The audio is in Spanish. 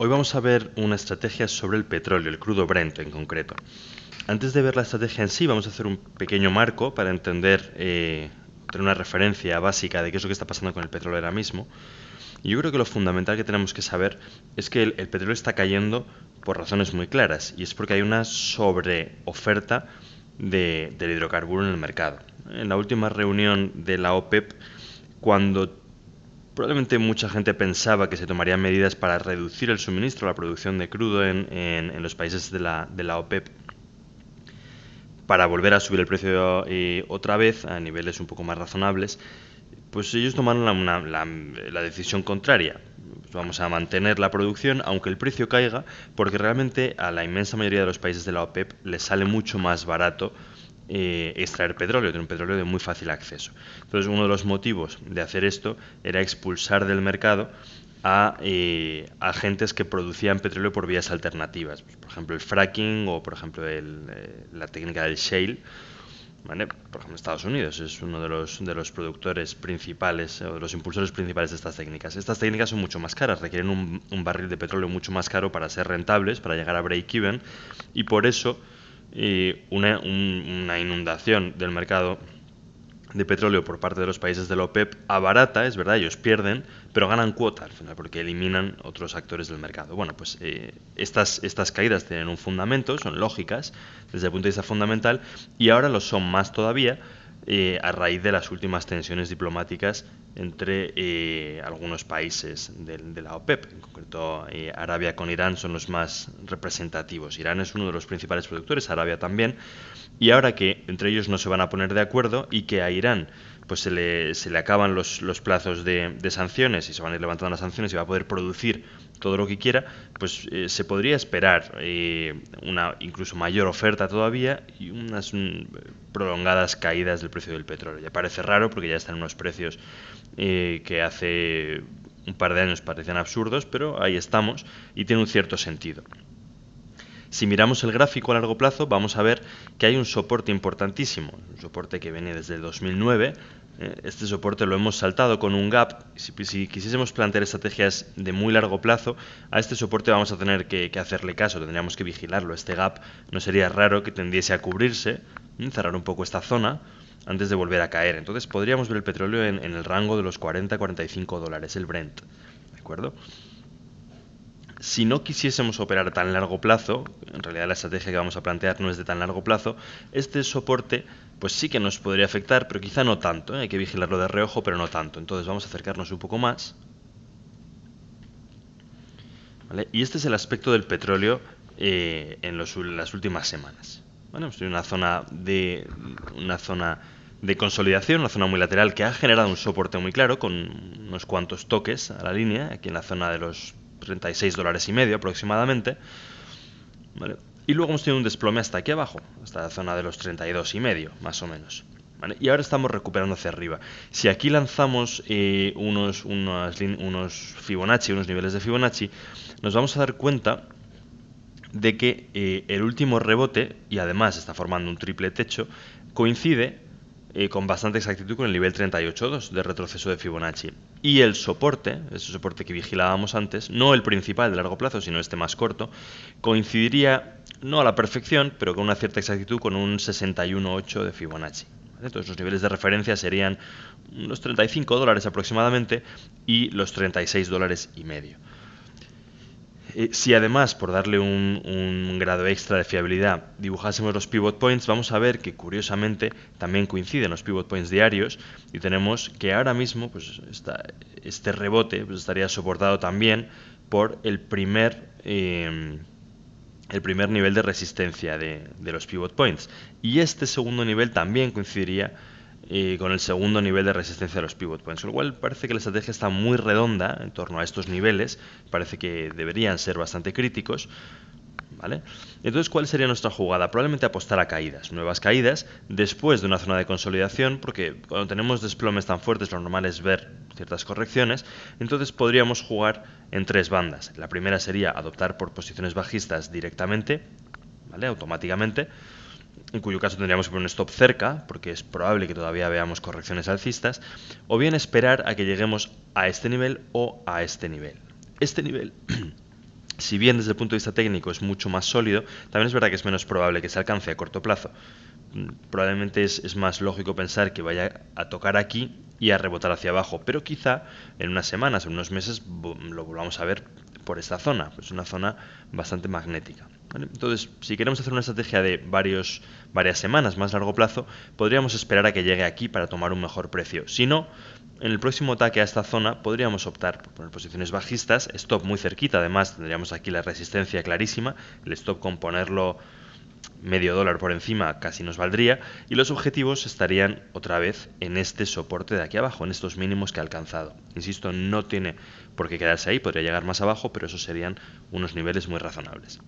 Hoy vamos a ver una estrategia sobre el petróleo, el crudo Brent en concreto. Antes de ver la estrategia en sí, vamos a hacer un pequeño marco para entender, tener una referencia básica de qué es lo que está pasando con el petróleo ahora mismo. Y yo creo que lo fundamental que tenemos que saber es que el petróleo está cayendo por razones muy claras, y es porque hay una sobreoferta del hidrocarburo en el mercado. En la última reunión de la OPEP, cuando probablemente mucha gente pensaba que se tomarían medidas para reducir el suministro, la producción de crudo en los países de la OPEP, para volver a subir el precio otra vez a niveles un poco más razonables, pues ellos tomaron la decisión contraria. Pues vamos a mantener la producción aunque el precio caiga, porque realmente a la inmensa mayoría de los países de la OPEP les sale mucho más barato extraer petróleo, de un petróleo de muy fácil acceso. Entonces, uno de los motivos de hacer esto era expulsar del mercado a agentes que producían petróleo por vías alternativas, pues, por ejemplo el fracking o por ejemplo la técnica del shale. ¿Vale? Por ejemplo, Estados Unidos es uno de los productores principales o de los impulsores principales de estas técnicas. Estas técnicas son mucho más caras, requieren un barril de petróleo mucho más caro para ser rentables, para llegar a break-even, y por eso una inundación del mercado de petróleo por parte de los países de la OPEP abarata, es verdad, ellos pierden, pero ganan cuota al final porque eliminan otros actores del mercado. Bueno, pues estas caídas tienen un fundamento, son lógicas desde el punto de vista fundamental, y ahora lo son más todavía a raíz de las últimas tensiones diplomáticas entre algunos países de la OPEP. En concreto, Arabia con Irán son los más representativos. Irán es uno de los principales productores, Arabia también, y ahora que entre ellos no se van a poner de acuerdo y que a Irán pues se le acaban los plazos de sanciones y se van a ir levantando las sanciones y va a poder producir todo lo que quiera, pues se podría esperar una incluso mayor oferta todavía y unas prolongadas caídas del precio del petróleo. Ya parece raro porque ya están en unos precios que hace un par de años parecían absurdos, pero ahí estamos y tiene un cierto sentido. Si miramos el gráfico a largo plazo, vamos a ver que hay un soporte importantísimo, un soporte que viene desde el 2009. Este soporte lo hemos saltado con un gap. Si quisiésemos plantear estrategias de muy largo plazo, a este soporte vamos a tener que hacerle caso, tendríamos que vigilarlo. Este gap no sería raro que tendiese a cubrirse, cerrar un poco esta zona antes de volver a caer. Entonces podríamos ver el petróleo en el rango de los 40-45 dólares, el Brent. ¿De acuerdo? Si no quisiésemos operar a tan largo plazo, en realidad la estrategia que vamos a plantear no es de tan largo plazo, este soporte pues sí que nos podría afectar, pero quizá no tanto, hay que vigilarlo de reojo, pero no tanto. Entonces vamos a acercarnos un poco más. ¿Vale? Y este es el aspecto del petróleo en las últimas semanas. ¿Vale? Estoy en una zona de consolidación, una zona muy lateral que ha generado un soporte muy claro con unos cuantos toques a la línea, aquí en la zona de los 36 dólares y medio aproximadamente, ¿vale? Y luego hemos tenido un desplome hasta aquí abajo, hasta la zona de los 32 y medio, más o menos, ¿vale? Y ahora estamos recuperando hacia arriba. Si aquí lanzamos unos Fibonacci, unos niveles de Fibonacci, nos vamos a dar cuenta de que el último rebote, y además está formando un triple techo, coincide con bastante exactitud con el nivel 38.2 de retroceso de Fibonacci. Y el soporte, ese soporte que vigilábamos antes, no el principal de largo plazo, sino este más corto, coincidiría no a la perfección, pero con una cierta exactitud con un 61.8 de Fibonacci. Entonces los niveles de referencia serían los 35 dólares aproximadamente y los 36 dólares y medio. Si además, por darle un grado extra de fiabilidad, dibujásemos los pivot points, vamos a ver que curiosamente también coinciden los pivot points diarios y tenemos que ahora mismo pues, este rebote pues, estaría soportado también por el primer nivel de resistencia de los pivot points. Y este segundo nivel también coincidiría con el segundo nivel de resistencia de los pivot points, con lo cual parece que la estrategia está muy redonda en torno a estos niveles, parece que deberían ser bastante críticos, ¿vale? Entonces, ¿cuál sería nuestra jugada? Probablemente apostar a caídas, nuevas caídas, después de una zona de consolidación, porque cuando tenemos desplomes tan fuertes lo normal es ver ciertas correcciones, entonces podríamos jugar en tres bandas. La primera sería adoptar por posiciones bajistas directamente, ¿vale? Automáticamente, en cuyo caso tendríamos que poner un stop cerca, porque es probable que todavía veamos correcciones alcistas, o bien esperar a que lleguemos a este nivel o a este nivel. Este nivel Si bien desde el punto de vista técnico es mucho más sólido, también es verdad que es menos probable que se alcance a corto plazo. Probablemente es más lógico pensar que vaya a tocar aquí y a rebotar hacia abajo, pero quizá en unas semanas, en unos meses, lo volvamos a ver por esta zona. Es una zona bastante magnética. ¿Vale? Entonces, si queremos hacer una estrategia de varias semanas, más largo plazo, podríamos esperar a que llegue aquí para tomar un mejor precio. Si no, en el próximo ataque a esta zona podríamos optar por poner posiciones bajistas, stop muy cerquita, además tendríamos aquí la resistencia clarísima, el stop con ponerlo medio dólar por encima casi nos valdría, y los objetivos estarían otra vez en este soporte de aquí abajo, en estos mínimos que ha alcanzado. Insisto, no tiene por qué quedarse ahí, podría llegar más abajo, pero esos serían unos niveles muy razonables.